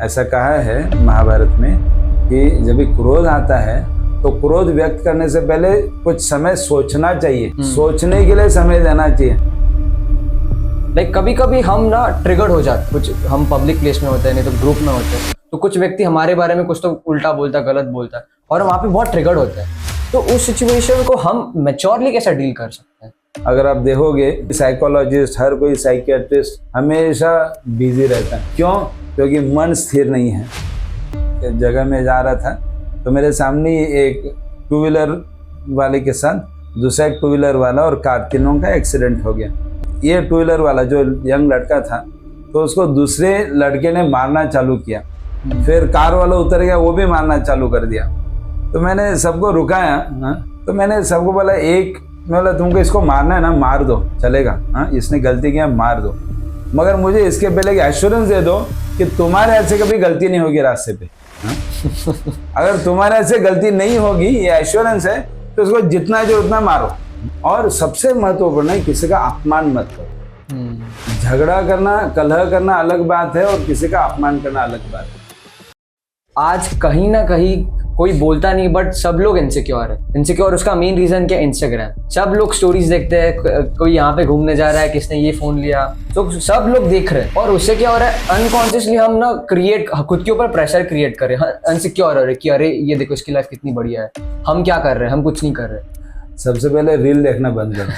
ऐसा कहा है महाभारत में कि जब भी क्रोध आता है तो क्रोध व्यक्त करने से पहले कुछ समय सोचना चाहिए, सोचने के लिए समय देना चाहिए। कभी कभी हम ना ट्रिगर्ड हो जाते, कुछ हम पब्लिक प्लेस में होते हैं, नहीं तो ग्रुप में होते हैं, तो कुछ व्यक्ति हमारे बारे में कुछ तो उल्टा बोलता है, गलत बोलता है, और हम वहाँ पे बहुत ट्रिगर्ड होते हैं। तो उस सिचुएशन को हम मैच्योरली कैसे डील कर सकते हैं? अगर आप देखोगे साइकोलॉजिस्ट, हर कोई साइकियाट्रिस्ट हमेशा बिजी रहता है। क्यों? क्योंकि मन स्थिर नहीं है। एक जगह में जा रहा था तो मेरे सामने एक टू व्हीलर वाले के साथ दूसरा एक टू व्हीलर वाला और कार, तीनों का एक्सीडेंट हो गया। ये टू व्हीलर वाला जो यंग लड़का था तो उसको दूसरे लड़के ने मारना चालू किया, फिर कार वाला उतर गया, वो भी मारना चालू कर दिया। तो मैंने सबको रुकाया, तो मैंने सबको बोला, मैं बोला तुमको इसको मारना है ना, मार दो, चलेगा, इसने गलती किया, मार दो, मगर मुझे इसके पहले एश्योरेंस दे दो कि तुम्हारे ऐसे कभी गलती नहीं होगी रास्ते पे। अगर तुम्हारे ऐसे गलती नहीं होगी, ये एश्योरेंस है, तो उसको जितना है जो उतना मारो। और सबसे महत्वपूर्ण है, किसी का अपमान मत करो। झगड़ा करना, कलह करना अलग बात है और किसी का अपमान करना अलग बात है। आज कहीं ना कहीं कोई बोलता नहीं, बट सब लोग इनसिक्योर है। इनसिक्योर उसका मेन रीजन क्या? इंस्टाग्राम। सब लोग स्टोरीज देखते हैं, कोई यहाँ पे घूमने जा रहा है, किसने ये फोन लिया, तो सब लोग देख रहे हैं। और उससे क्या हो रहा है, अनकॉन्शियसली हम ना खुद के ऊपर प्रेशर क्रिएट कर रहे हैं, अनसिक्योर हो रहे कि अरे ये देखो इसकी लाइफ कितनी बढ़िया है, हम क्या कर रहे हैं, हम कुछ नहीं कर रहे। सबसे पहले रील देखना बंद करो।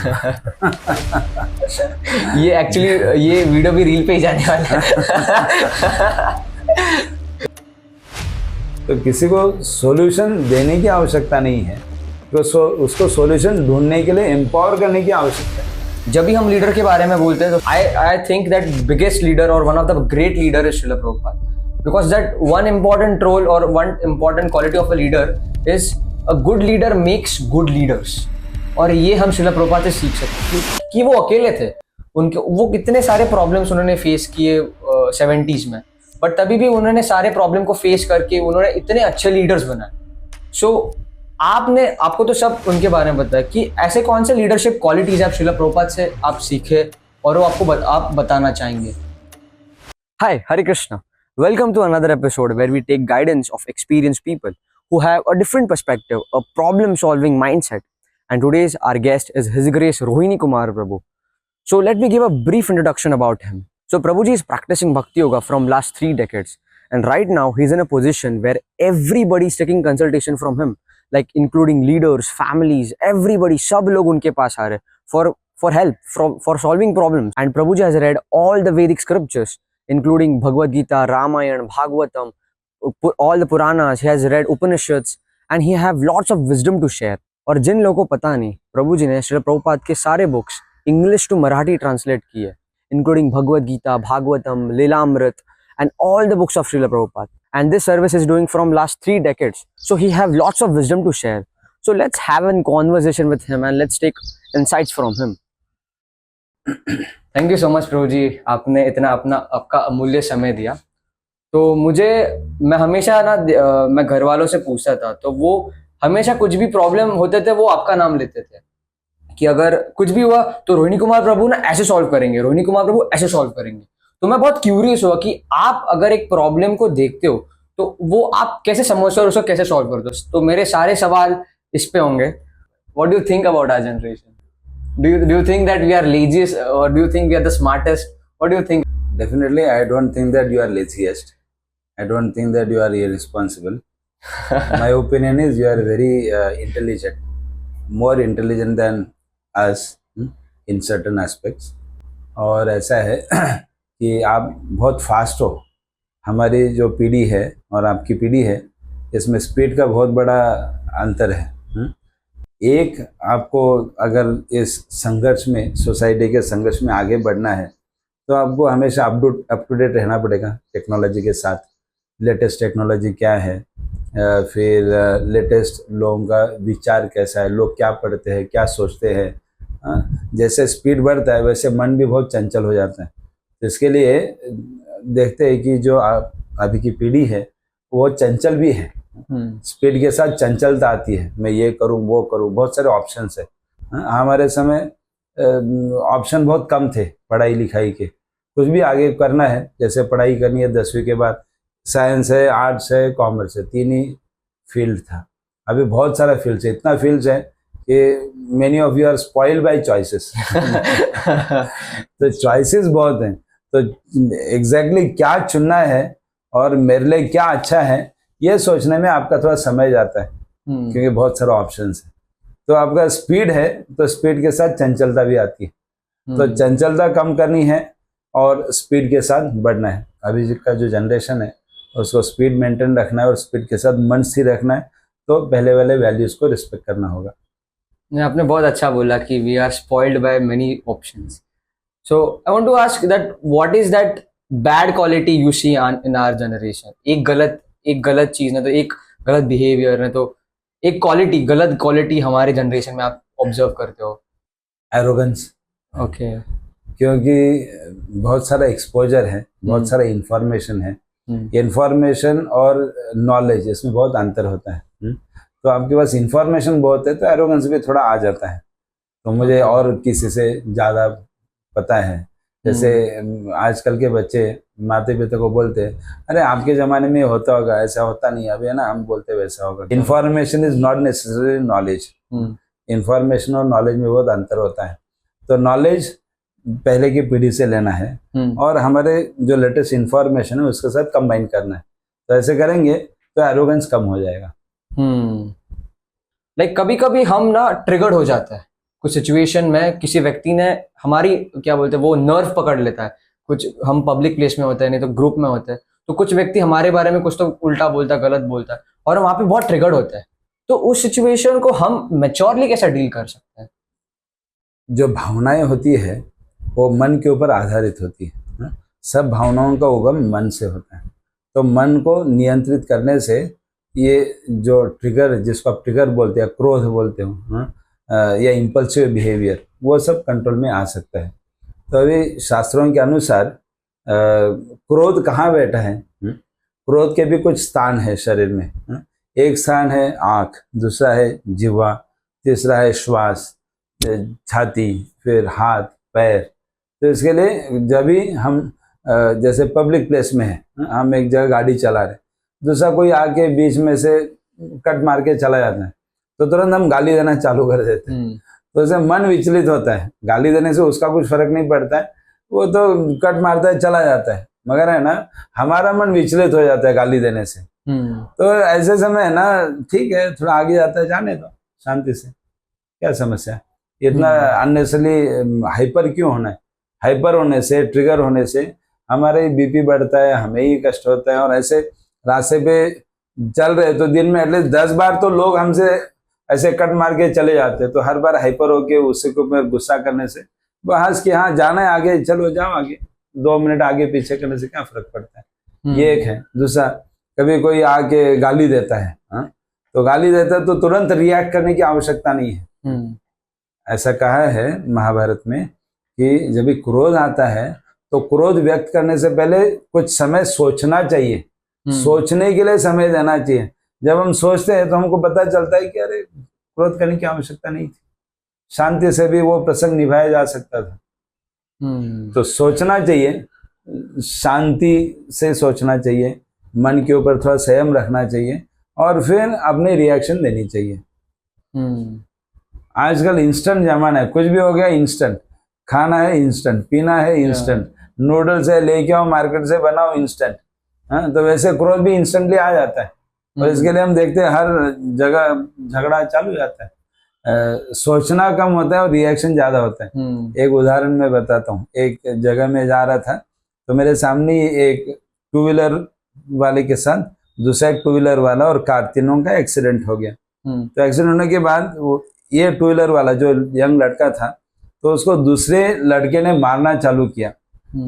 ये एक्चुअली ये वीडियो भी रील पे ही जाने वाला है। तो किसी को सॉल्यूशन देने की आवश्यकता नहीं है, तो उसको सॉल्यूशन ढूंढने के लिए एम्पावर करने की आवश्यकता है। जब भी हम लीडर के बारे में बोलते हैं तो I think that biggest leader और one of the great leader is Srila Prabhupada, because that one important role और one important quality of a leader is a good leader makes good leaders. और ये हम श्रील प्रभुपाद से सीख सकते हैं कि वो अकेले थे, वो कितने सारे प्रॉब्लम्स उन्होंने फेस किए 70s में, बट तभी भी उन्होंने सारे प्रॉब्लम को फेस करके उन्होंने इतने अच्छे लीडर्स बनाए। सो आपको तो सब उनके बारे में बताया कि ऐसे कौन से लीडरशिप क्वालिटीज आप श्रील प्रभुपाद से आप सीखे और वो आप बताना चाहेंगे? Hi, Hare Krishna, welcome to another episode where we take guidance of experienced people who have a different perspective, a problem-solving mindset. And today's our guest is His Grace Rohini Kumar Prabhu. So let me give a brief introduction about him. So Prabhuji is practicing Bhakti Yoga from last 3 decades. And right now he's in a position where everybody is taking consultation from him, like including leaders, families, everybody, sab log unke paas aa rahe for help, for solving problems. And Prabhuji has read all the Vedic scriptures, including Bhagavad Gita, Ramayana, Bhagavatam, all the Puranas. He has read Upanishads and he have lots of wisdom to share. और जिन लोगों को पता नहीं, प्रभु जी ने श्रील प्रभुपाद के सारे books English to Marathi translate किए, including Bhagavad Gita, Bhagavatam, Lilamrit and all the books of Srila Prabhupada. And this service is doing from last 3 decades. So he have lots of wisdom to share. So let's have a conversation with him and let's take insights from him. Thank you so much प्रभु जी, आपने इतना आपका अमूल्य समय दिया। तो मैं हमेशा ना मैं घर वालों से पूछता था, तो वो हमेशा कुछ भी प्रॉब्लम होते थे वो आपका नाम लेते थे कि अगर कुछ भी हुआ तो रोहिणी कुमार प्रभु ना ऐसे सॉल्व करेंगे, रोहिणी कुमार प्रभु ऐसे सॉल्व करेंगे। तो मैं बहुत क्यूरियस हुआ कि आप अगर एक प्रॉब्लम को देखते हो तो वो आप कैसे समझते हो और उसको कैसे सॉल्व करते हो। तो मेरे सारे सवाल इस पे होंगे। What do you think about our generation? Do you think that we are laziest और do you think we are the smartest? What do you think? Definitely, I don't think that you are laziest. I don't think that you are irresponsible. My opinion is you are very intelligent, more intelligent than us in certain aspects. और ऐसा है कि आप बहुत fast हो। हमारी जो पीढ़ी है और आपकी पीढ़ी है, इसमें स्पीड का बहुत बड़ा अंतर है। एक, आपको अगर इस संघर्ष में, सोसाइटी के संघर्ष में आगे बढ़ना है तो आपको हमेशा अप टू डेट रहना पड़ेगा टेक्नोलॉजी के साथ। लेटेस्ट टेक्नोलॉजी क्या है, फिर लेटेस्ट लोगों का विचार कैसा है, लोग क्या पढ़ते हैं, क्या सोचते हैं। जैसे स्पीड बढ़ता है वैसे मन भी बहुत चंचल हो जाता है। तो इसके लिए देखते हैं कि जो अभी की पीढ़ी है वो चंचल भी है। स्पीड के साथ चंचलता आती है, मैं ये करूं वो करूं, बहुत सारे ऑप्शंस है। हमारे समय ऑप्शन बहुत कम थे पढ़ाई लिखाई के। कुछ भी आगे करना है, जैसे पढ़ाई करनी है 10वीं के बाद साइंस है, आर्ट्स है, कॉमर्स है, तीन ही फील्ड था। अभी बहुत सारा फील्ड है, इतना फील्ड है कि many of you are spoiled by choices. तो चॉइसेस बहुत हैं, तो एग्जैक्टली क्या चुनना है और मेरे लिए क्या अच्छा है ये सोचने में आपका थोड़ा समय जाता है, क्योंकि बहुत सारे ऑप्शंस है। तो आपका स्पीड है तो स्पीड के साथ चंचलता भी आती है, तो चंचलता कम करनी है और स्पीड के साथ बढ़ना है। अभी का जो जनरेशन है उसको स्पीड मेंटेन रखना है और स्पीड के साथ मन स्थिर रखना है, तो पहले वाले वैल्यूज को रिस्पेक्ट करना होगा। नहीं, आपने बहुत अच्छा बोला कि we are spoiled by many options. So I want to ask that what is that bad quality you see in our generation? एक गलत चीज ना, तो एक गलत बिहेवियर ना, तो एक क्वालिटी, गलत क्वालिटी हमारे जनरेशन में आप ऑब्जर्व करते हो। एरोगेंस। ओके। क्योंकि बहुत सारा एक्सपोजर है, बहुत सारा इंफॉर्मेशन है। इंफॉर्मेशन और नॉलेज इसमें बहुत अंतर होता है। तो आपके पास इंफॉर्मेशन बहुत है तो एरोगेंस भी थोड़ा आ जाता है, तो मुझे और किसी से ज़्यादा पता है। जैसे आजकल के बच्चे माता पिता को बोलते हैं, अरे आपके ज़माने में होता होगा, ऐसा होता नहीं, अभी है ना हम बोलते वैसा होगा। Information is not necessary knowledge. Information और नॉलेज में बहुत अंतर होता है। तो नॉलेज पहले की पीढ़ी से लेना है और हमारे जो लेटेस्ट इंफॉर्मेशन है उसके साथ कंबाइन करना है। तो ऐसे करेंगे तो एरोगेंस कम हो जाएगा। लाइक कभी कभी हम ना ट्रिगर्ड हो जाता है कुछ सिचुएशन में, किसी व्यक्ति ने हमारी क्या बोलते हैं वो नर्व पकड़ लेता है। कुछ हम पब्लिक प्लेस में होते हैं, नहीं तो ग्रुप में होते हैं, तो कुछ व्यक्ति हमारे बारे में कुछ तो उल्टा बोलता है, गलत बोलता है, और हम वहां पे बहुत ट्रिगर्ड होते हैं। तो उस सिचुएशन को हम मैच्योरली कैसे डील कर सकते हैं? जो भावनाएं होती है वो मन के ऊपर आधारित होती है। सब भावनाओं का उगम मन से होता है। तो मन को नियंत्रित करने से ये जो ट्रिगर, जिसको आप ट्रिगर बोलते हैं, क्रोध बोलते हो, या इम्पल्सिव बिहेवियर, वो सब कंट्रोल में आ सकता है। तो अभी शास्त्रों के अनुसार क्रोध कहाँ बैठा है? क्रोध के भी कुछ स्थान है शरीर में। एक स्थान है आँख, दूसरा है जिह्वा, तीसरा है श्वास, छाती, फिर हाथ पैर। तो इसके लिए जब भी हम जैसे पब्लिक प्लेस में है, हम एक जगह गाड़ी चला रहे, दूसरा कोई आके बीच में से कट मार के चला जाता है, तो तुरंत हम गाली देना चालू कर देते हैं। तो इससे मन विचलित होता है। गाली देने से उसका कुछ फर्क नहीं पड़ता है, वो तो कट मारता है चला जाता है, मगर है ना हमारा मन विचलित हो जाता है गाली देने से। तो ऐसे समय है ना, ठीक है थोड़ा आगे जाता है, जाने दो शांति से, क्या समस्या, इतना अननेसेसरी हाइपर क्यों होना है? हाइपर होने से, ट्रिगर होने से हमारे बीपी बढ़ता है, हमें ही कष्ट होता है। और ऐसे रास्ते पे चल रहे तो दिन में एटलीस्ट 10 बार तो लोग हमसे ऐसे कट मार के चले जाते हैं। तो हर बार हाइपर होके उससे को ऊपर गुस्सा करने से वो हंस के हाँ जाना है आगे, चलो जाओ आगे, 2 मिनट आगे पीछे करने से क्या फर्क पड़ता है? ये एक है। दूसरा, कभी कोई आके गाली देता है, तो गाली देता है तो तुरंत रिएक्ट करने की आवश्यकता नहीं है। ऐसा कहा है महाभारत में कि जब भी क्रोध आता है तो क्रोध व्यक्त करने से पहले कुछ समय सोचना चाहिए। सोचने के लिए समय देना चाहिए। जब हम सोचते हैं तो हमको पता चलता है कि अरे क्रोध करने की आवश्यकता नहीं थी, शांति से भी वो प्रसंग निभाया जा सकता था। तो सोचना चाहिए, शांति से सोचना चाहिए, मन के ऊपर थोड़ा संयम रखना चाहिए और फिर अपनी रिएक्शन देनी चाहिए। आजकल इंस्टेंट जमाना है, कुछ भी हो गया इंस्टेंट, खाना है इंस्टेंट, पीना है इंस्टेंट, नूडल्स है लेके आओ मार्केट से बनाओ इंस्टेंट। तो वैसे क्रोध भी इंस्टेंटली आ जाता है और इसके लिए हम देखते हैं हर जगह झगड़ा चालू हो जाता है। सोचना कम होता है और रिएक्शन ज्यादा होता है। एक उदाहरण मैं बताता हूँ। एक जगह में जा रहा था तो मेरे सामने एक 2 व्हीलर वाले के साथ दूसरा एक 2 व्हीलर वाला और कार, तीनों का एक्सीडेंट हो गया। तो एक्सीडेंट होने के बाद ये 2 व्हीलर वाला जो यंग लड़का था तो उसको दूसरे लड़के ने मारना चालू किया।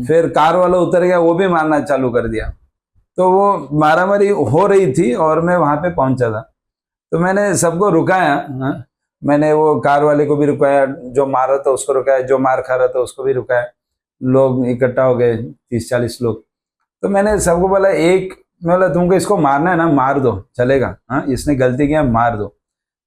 फिर कार वाला उतर गया, वो भी मारना चालू कर दिया। तो वो मारामारी हो रही थी और मैं वहां पे पहुंचा था। तो मैंने सबको रुकाया। मैंने वो कार वाले को भी रुकाया, जो मार रहा था उसको रुकाया, जो मार खा रहा था उसको भी रुकाया। लोग इकट्ठा हो गए 30-40 लोग। तो मैंने सबको बोला, मैं बोला तुमको इसको मारना है ना, मार दो चलेगा, इसने गलती किया मार दो,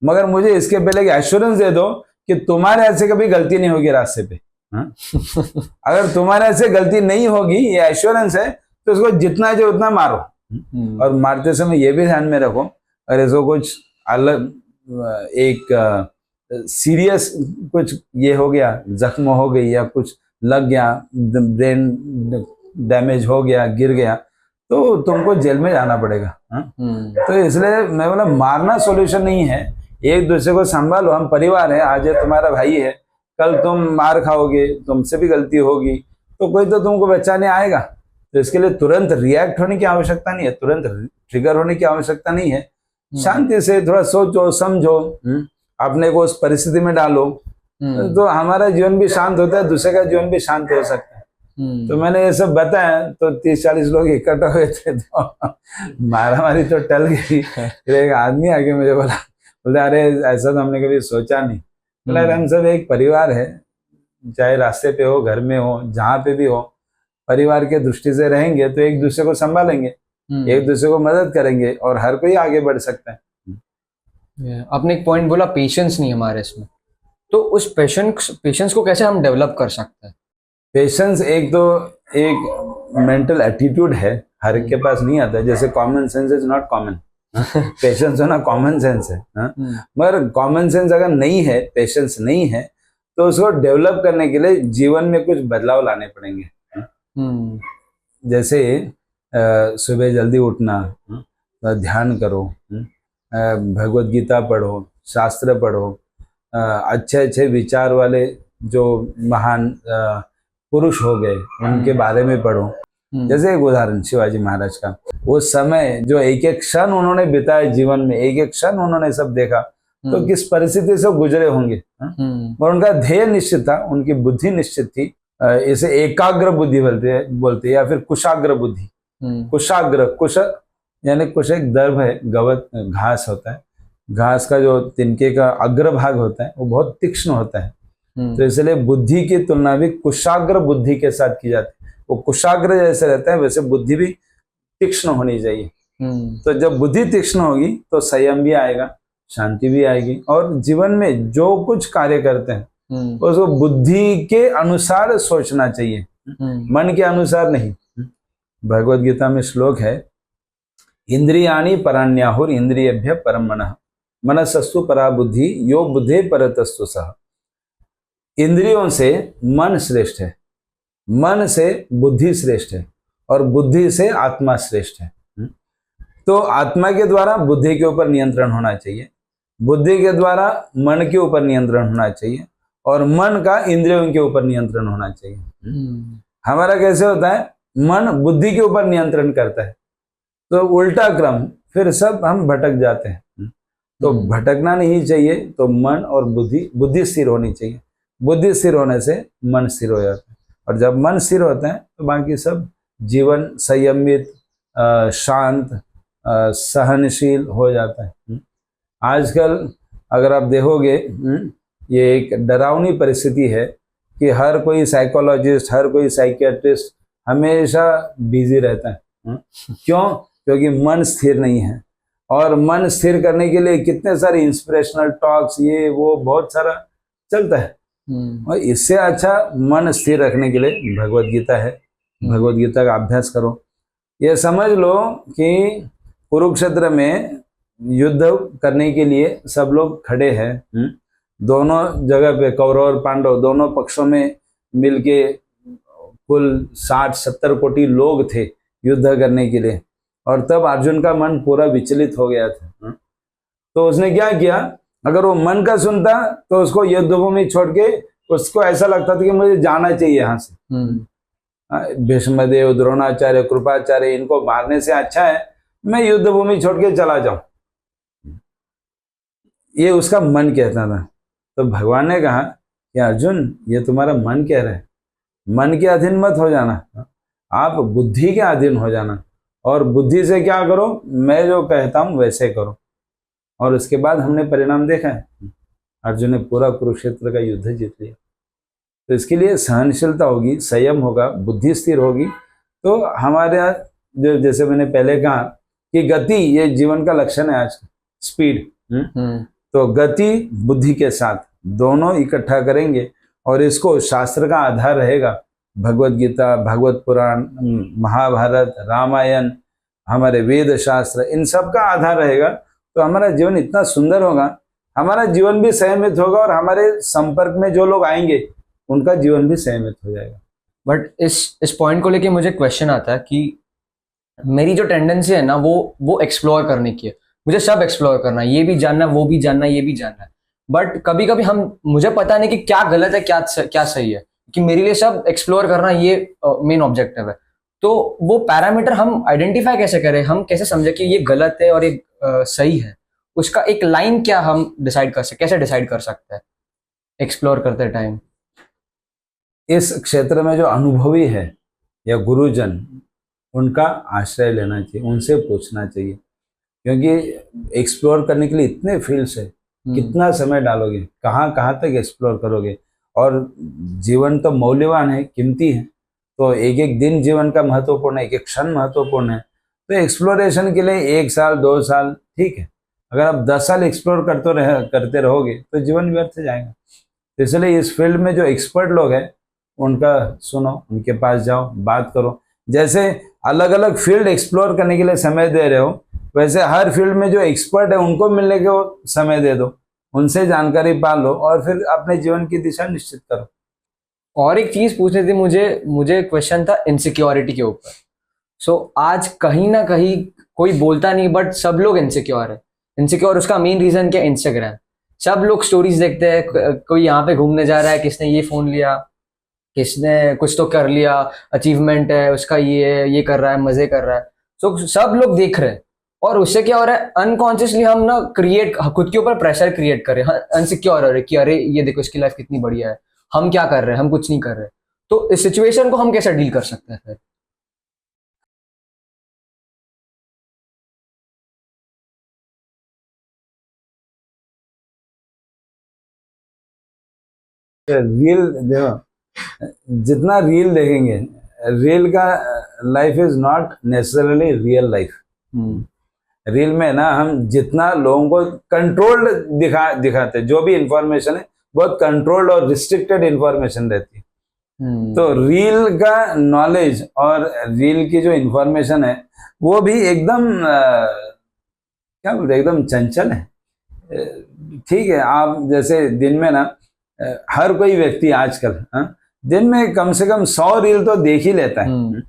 मगर मुझे इसके पहले एश्योरेंस दे दो कि तुम्हारे ऐसे कभी गलती नहीं होगी रास्ते पे। अगर तुम्हारे ऐसे गलती नहीं होगी, ये एश्योरेंस है, तो इसको जितना है जो उतना मारो। और मारते समय ये भी ध्यान में रखो, अगर इसको कुछ अलग एक सीरियस कुछ ये हो गया, जख्म हो गई या कुछ लग गया, ब्रेन डैमेज हो गया, गिर गया, तो तुमको जेल में जाना पड़ेगा। तो इसलिए मैं बोला मारना सॉल्यूशन नहीं है, एक दूसरे को संभालो, हम परिवार है, आज ये तुम्हारा भाई है, कल तुम मार खाओगे, तुमसे भी गलती होगी, तो कोई तो तुमको बचाने आएगा। तो इसके लिए तुरंत रिएक्ट होने की आवश्यकता नहीं है, तुरंत ट्रिगर होने की आवश्यकता नहीं है। शांति से थोड़ा सोचो, समझो, अपने को उस परिस्थिति में डालो, तो हमारा जीवन भी शांत होता है, दूसरे का जीवन भी शांत हो सकता है। तो मैंने ये सब बताया, तो 30-40 लोग इकट्ठा हुए थे, तो मारामारी तो टल गई। फिर एक आदमी आके मुझे बोले अरे ऐसा तो हमने कभी सोचा नहीं। बोला हम सब एक परिवार है, चाहे रास्ते पे हो, घर में हो, जहाँ पे भी हो, परिवार के दृष्टि से रहेंगे तो एक दूसरे को संभालेंगे, एक दूसरे को मदद करेंगे और हर कोई आगे बढ़ सकता है। आपने एक पॉइंट बोला पेशेंस नहीं हमारे इसमें, तो उस पेशेंस को कैसे हम डेवलप कर सकते हैं? पेशेंस एक मेंटल एटीट्यूड है, हर के पास नहीं आता है। जैसे common sense is not common, patience होना कॉमन सेंस है, मगर कॉमन सेंस अगर नहीं है, पेशेंस नहीं है, तो उसको डेवलप करने के लिए जीवन में कुछ बदलाव लाने पड़ेंगे। जैसे सुबह जल्दी उठना, ध्यान करो, भगवत गीता पढ़ो, शास्त्र पढ़ो, अच्छे अच्छे विचार वाले जो महान पुरुष हो गए उनके बारे में पढ़ो। जैसे एक उदाहरण शिवाजी महाराज का, वो समय जो एक एक क्षण उन्होंने बिताया जीवन में, एक एक क्षण उन्होंने सब देखा, तो किस परिस्थिति से गुजरे होंगे। और उनका ध्येय निश्चित था, उनकी बुद्धि निश्चित थी। इसे एकाग्र बुद्धि बोलते या फिर कुशाग्र बुद्धि। कुशाग्र, कुश यानी कुश एक दर्भ है, गवत घास होता है, घास का जो तिनके का अग्र भाग होता है वो बहुत तीक्ष्ण होता है। तो इसलिए बुद्धि की तुलना भी कुशाग्र बुद्धि के साथ की जाती है। वो कुशाग्र जैसे रहता है वैसे बुद्धि भी तीक्ष्ण होनी चाहिए। तो जब बुद्धि तीक्ष्ण होगी तो संयम भी आएगा, शांति भी आएगी, और जीवन में जो कुछ कार्य करते हैं उसको बुद्धि के अनुसार सोचना चाहिए, मन के अनुसार नहीं। भगवत गीता में श्लोक है, इंद्रियाणि पराण्याहुर इंद्रियेभ्यः परम मनः, मनसस्तु परा बुद्धि, यो बुद्धे परतस्तु सः। इंद्रियों से मन श्रेष्ठ है, मन से बुद्धि श्रेष्ठ है, और बुद्धि से आत्मा श्रेष्ठ है। तो आत्मा के द्वारा बुद्धि के ऊपर नियंत्रण होना चाहिए, बुद्धि के द्वारा मन के ऊपर नियंत्रण होना चाहिए, और मन का इंद्रियों के ऊपर नियंत्रण होना चाहिए। हमारा कैसे होता है, मन बुद्धि के ऊपर नियंत्रण करता है, तो उल्टा क्रम, फिर सब हम भटक जाते हैं। तो भटकना नहीं चाहिए, तो मन और बुद्धि स्थिर होनी चाहिए। बुद्धि स्थिर होने से मन स्थिर हो जाता है, और जब मन स्थिर होता है तो बाकी सब जीवन संयमित, शांत, सहनशील हो जाता है। आजकल अगर आप देखोगे, ये एक डरावनी परिस्थिति है कि हर कोई साइकोलॉजिस्ट, हर कोई साइकियाट्रिस्ट हमेशा बिजी रहता है। क्यों? क्योंकि मन स्थिर नहीं है, और मन स्थिर करने के लिए कितने सारे इंस्पिरेशनल टॉक्स, ये वो बहुत सारा चलता है। और इससे अच्छा मन स्थिर रखने के लिए भगवत गीता है, भगवत गीता का अभ्यास करो। ये समझ लो कि कुरुक्षेत्र में युद्ध करने के लिए सब लोग खड़े हैं, दोनों जगह पे कौरव और पांडव दोनों पक्षों में मिलके कुल 60-70 कोटि लोग थे युद्ध करने के लिए, और तब अर्जुन का मन पूरा विचलित हो गया था। तो उसने क्या किया, अगर वो मन का सुनता तो उसको युद्धभूमि छोड़ के, उसको ऐसा लगता था कि मुझे जाना चाहिए यहाँ से। भीष्मदेव, द्रोणाचार्य, कृपाचार्य, इनको मारने से अच्छा है मैं युद्धभूमि छोड़ के चला जाऊं, ये उसका मन कहता था। तो भगवान ने कहा कि अर्जुन, ये तुम्हारा मन कह रहा है, मन के अधीन मत हो जाना, आप बुद्धि के अधीन हो जाना, और बुद्धि से क्या करो, मैं जो कहता हूं वैसे करो। और उसके बाद हमने परिणाम देखा है, अर्जुन ने पूरा कुरुक्षेत्र का युद्ध जीत लिया। तो इसके लिए सहनशीलता होगी, संयम होगा, बुद्धि स्थिर होगी, तो हमारे जो, जैसे मैंने पहले कहा कि गति ये जीवन का लक्षण है आज, स्पीड। तो गति बुद्धि के साथ दोनों इकट्ठा करेंगे, और इसको शास्त्र का आधार रहेगा, भगवत गीता, भागवत पुराण, महाभारत, रामायण, हमारे वेद शास्त्र, इन सब का आधार रहेगा तो हमारा जीवन इतना सुंदर होगा, हमारा जीवन भी संयमित होगा और हमारे संपर्क में जो लोग आएंगे उनका जीवन भी संयमित हो जाएगा। बट इस पॉइंट को लेके मुझे क्वेश्चन आता है कि मेरी जो टेंडेंसी है ना वो एक्सप्लोर करने की है। मुझे सब एक्सप्लोर करना है, ये भी जानना है, वो भी जानना है, ये भी जानना है। बट कभी कभी मुझे पता नहीं कि क्या गलत है, क्या सही है, कि मेरे लिए सब एक्सप्लोर करना ये मेन ऑब्जेक्टिव है। तो वो पैरामीटर हम आइडेंटिफाई कैसे करें, हम कैसे समझे कि ये गलत है और ये सही है? उसका एक लाइन क्या हम डिसाइड कर सकते, कैसे डिसाइड कर सकते हैं एक्सप्लोर करते टाइम? इस क्षेत्र में जो अनुभवी है या गुरुजन, उनका आश्रय लेना चाहिए, उनसे पूछना चाहिए, क्योंकि एक्सप्लोर करने के लिए इतने फील्ड्स है, कितना समय डालोगे, कहाँ कहाँ तक एक्सप्लोर करोगे। और जीवन तो मौल्यवान है, कीमती है, तो एक एक दिन जीवन का महत्वपूर्ण है, एक एक क्षण महत्वपूर्ण है। तो एक्सप्लोरेशन के लिए 1 साल 2 साल ठीक है, अगर आप 10 साल एक्सप्लोर करते रहोगे तो जीवन व्यर्थ जाएगा। तो इसलिए इस फील्ड में जो एक्सपर्ट लोग हैं उनका सुनो, उनके पास जाओ, बात करो। जैसे अलग अलग फील्ड एक्सप्लोर करने के लिए समय दे रहे हो, वैसे हर फील्ड में जो एक्सपर्ट है उनको मिलने के समय दे दो, उनसे जानकारी पालो और फिर अपने जीवन की दिशा निश्चित करो। और एक चीज पूछनी थी मुझे क्वेश्चन था इनसिक्योरिटी के ऊपर। सो आज कहीं ना कहीं कोई बोलता नहीं बट सब लोग इनसिक्योर है। इनसिक्योर उसका मेन रीजन क्या? इंस्टाग्राम। सब लोग स्टोरीज देखते हैं, कोई यहाँ पे घूमने जा रहा है, किसने ये फोन लिया, किसने कुछ तो कर लिया, अचीवमेंट है उसका, ये कर रहा है, मजे कर रहा है। सो सब लोग देख रहे हैं और उससे क्या हो रहा है, अनकॉन्शियसली हम ना खुद के ऊपर प्रेशर क्रिएट कर रहे हैं, अनसिक्योर हो रहे कि अरे ये देखो इसकी लाइफ कितनी बढ़िया है, हम क्या कर रहे हैं, हम कुछ नहीं कर रहे। तो इस सिचुएशन को हम कैसे डील कर सकते हैं फिर? रील देखो, जितना रील देखेंगे, रील का life is not necessarily real life. Reel में ना हम जितना लोगों को कंट्रोल्ड दिखाते हैं, जो भी इंफॉर्मेशन है बहुत कंट्रोल्ड और रिस्ट्रिक्टेड इंफॉर्मेशन रहती है। तो रील का नॉलेज और रील की जो इंफॉर्मेशन है वो भी एकदम क्या बोलते हैं, एकदम चंचल है। ठीक है, आप जैसे दिन में ना हर कोई व्यक्ति आजकल दिन में कम से कम 100 रील तो देख ही लेता है।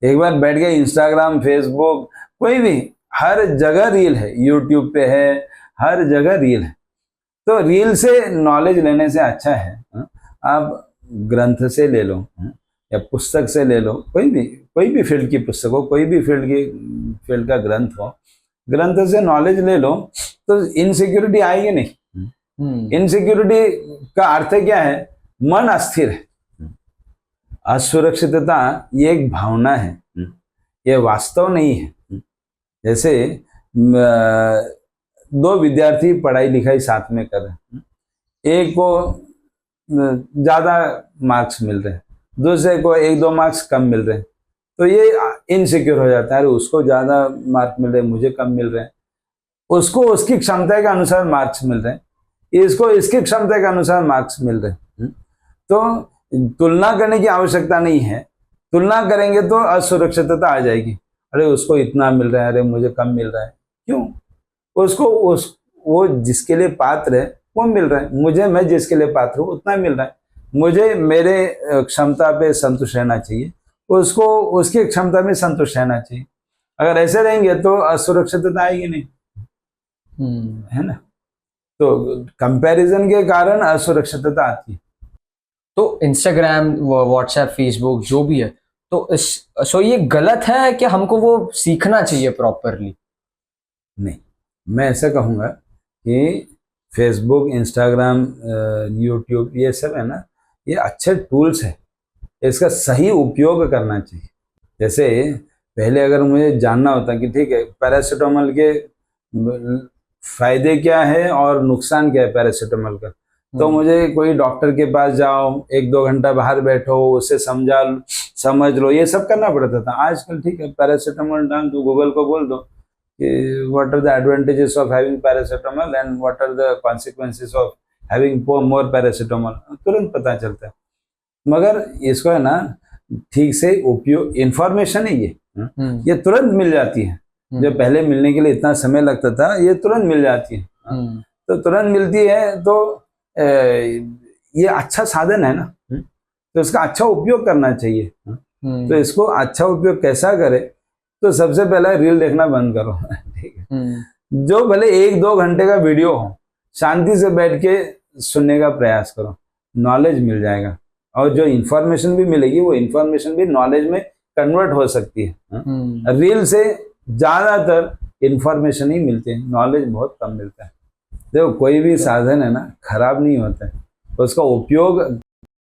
एक बार बैठ गए इंस्टाग्राम, फेसबुक, कोई भी, हर जगह रील है, यूट्यूब पे है, हर जगह रील है। तो रील से नॉलेज लेने से अच्छा है आप ग्रंथ से ले लो या पुस्तक से ले लो, कोई भी फील्ड की पुस्तक हो, कोई भी फील्ड का ग्रंथ हो, ग्रंथ से नॉलेज ले लो तो इनसिक्योरिटी आएगी नहीं। इनसिक्योरिटी का अर्थ क्या है? मन अस्थिर है। असुरक्षितता ये एक भावना है, ये वास्तव नहीं है। जैसे 2 विद्यार्थी पढ़ाई लिखाई साथ में कर रहे हैं, एक को ज्यादा मार्क्स मिल रहे हैं, दूसरे को 1-2 मार्क्स कम मिल रहे हैं, तो ये इनसिक्योर हो जाता है, अरे उसको ज्यादा मार्क मिल रहे हैं, मुझे कम मिल रहे हैं। उसको उसकी क्षमता के अनुसार मार्क्स मिल रहे हैं, इसको इसकी क्षमता के अनुसार मार्क्स मिल रहे हैं। तो तुलना करने की आवश्यकता नहीं है। तुलना करेंगे तो असुरक्षितता आ जाएगी, अरे उसको इतना मिल रहा है, अरे मुझे कम मिल रहा है। क्यों? वो जिसके लिए पात्र है वो मिल रहा है, मैं जिसके लिए पात्र हूँ उतना मिल रहा है। मुझे मेरे क्षमता पे संतुष्ट रहना चाहिए, उसको उसकी क्षमता में संतुष्ट रहना चाहिए। अगर ऐसे रहेंगे तो असुरक्षितता आएगी नहीं, है ना? तो कंपैरिजन के कारण असुरक्षितता आती है। तो इंस्टाग्राम, व्हाट्सएप, फेसबुक जो भी है, तो सो ये गलत है कि हमको वो सीखना चाहिए प्रॉपरली? नहीं, मैं ऐसा कहूँगा कि फेसबुक, इंस्टाग्राम, यूट्यूब, ये सब है ना, ये अच्छे टूल्स है, इसका सही उपयोग करना चाहिए। जैसे पहले अगर मुझे जानना होता कि ठीक है पैरासीटामोल के फायदे क्या है और नुकसान क्या है पैरासीटामोल का, तो मुझे कोई डॉक्टर के पास जाओ, 1-2 घंटा बाहर बैठो, उसे समझ लो, ये सब करना पड़ता था। आजकल ठीक है, पैरासीटामोल डाल दो, गूगल को बोल दो कि what are the advantages of having paracetamol and what are the consequences of having more paracetamol, तुरंत पता चलता है। मगर इसको है ना ठीक से उपयोग, इंफॉर्मेशन है ये, ये तुरंत मिल जाती है। जो पहले मिलने के लिए इतना समय लगता था, ये तुरंत मिल जाती है। तो तुरंत मिलती है तो ये अच्छा साधन है ना, तो इसका अच्छा उपयोग करना चाहिए। तो इसको अच्छा उपयोग कैसा करे, तो सबसे पहले रील देखना बंद करो। ठीक है, जो भले 1-2 घंटे का वीडियो हो, शांति से बैठ के सुनने का प्रयास करो, नॉलेज मिल जाएगा। और जो इंफॉर्मेशन भी मिलेगी वो इंफॉर्मेशन भी नॉलेज में कन्वर्ट हो सकती है। रील से ज्यादातर इंफॉर्मेशन ही मिलते हैं, नॉलेज बहुत कम मिलता है। देखो कोई भी साधन है ना, खराब नहीं होता है, उसका उपयोग